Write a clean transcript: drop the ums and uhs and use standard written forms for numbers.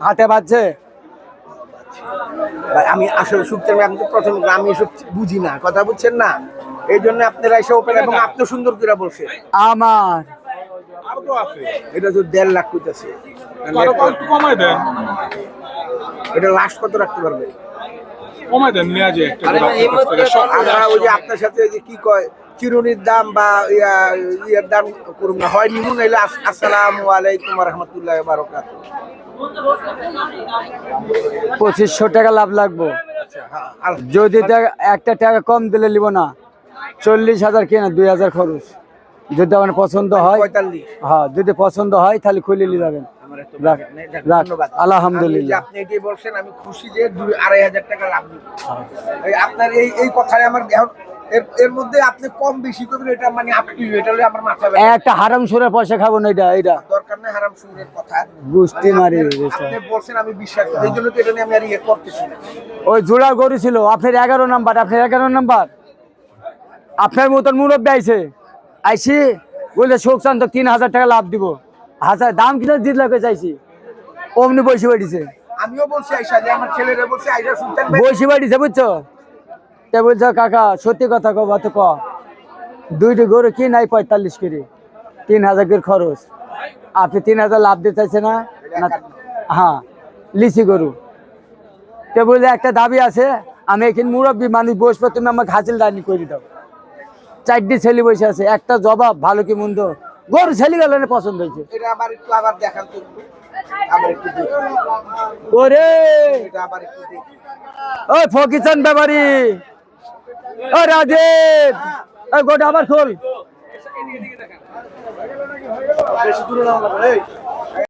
হাটে বাজছে। ভাই আমি আসলে শুনতে আমি তো প্রথম আমি এসব বুঝি না, কথা বুঝছেন না, এই জন্য আপনারা এসে ওপেন এবং আপনি সুন্দর করে বলছেন। আমার এটা তো 1.5 লাখ কইতাছে, একটু কমাই দেন, এটা লাস্ট কত রাখতে পারবে? কমাই দেন নিয়ে যায় একটা আমরা ওই যে আপনার সাথে ওই যে কি কয় চিরুনির দাম বা ইয়ার দাম করুন না, হয় নিমুন এলে আসসালামু আলাইকুম ওয়া রাহমাতুল্লাহি ওয়া বারাকাতুহু। 2500 টাকা লাভ লাগবো। আচ্ছা হ্যাঁ, যদি একটা টাকা কম দিলে নিব না। 40,000 কেনা, 2,000 খরচ। যদি আমার পছন্দ হয়, 45। হ্যাঁ যদি পছন্দ হয় তাহলে খুলে নিয়ে যাবেন। আমার এত রাখ, বাজেট নেই, যাক, রাখ। ধন্যবাদ। আলহামদুলিল্লাহ। আমি যে আপনি এটাই বলছেন, আমি খুশি যে 2-2,500 টাকা লাভ নিব। এই আপনার এই কথায় আমার এখন এর মধ্যে আপনি কম বেশি করবেন, এটা মানে আপনি, এটা হলে আমার মাথা ব্যথা। একটা হারাম সুরের পয়সা খাবো না, এটা দরকার নেই হারাম সুরের কথা। গুষ্টি মারি। আপনি বলছেন, আমি বিশ্বাস করি, এই জন্য তো এটা নিয়ে আমি আর ইয়ে করতেছি না। ওই জোড়া গরু ছিল আপনার 11 নাম্বার, আপনার মতন মুরব্বী আইসি বললে শোক চান তো 3,000 টাকা লাভ দিব। হাজার দাম কিনা 2 লাখে চাইছি, অমনি বসে বাড়িছে। আমিও বলছি আইসা, যে আমার ছেলেরা বলছে আইসা শুনতেন বসে বাড়িছে বুঝছো। তা বলছো কাকা সত্যি কথা কব তো ক, 2টি গরু কি নাই 45 করে, 3,000 করে খরচ। আপনি 3,000 লাভ দিতে চাইছে না? হ্যাঁ লিচি গরু। তে বললে একটা দাবি আছে, আমি এখানে মুরব্বী মানুষ বসবো, তুমি আমাকে হাজিল দানি করে দাও। 4টি ছেলে বসে আছে, একটা জবাব ভালো কি মন্দ, গরু ছেলে গেল পছন্দ হয়েছে। এটা আবার একটু আবার দেখান তো, আবার একটু দেখি। ওরে এটা আবার একটু দেখি। ওই ফকিচান ব্যাপারি, ও রাজীব, ওই গোটা আবার খোল। বেশি দূরে না, এই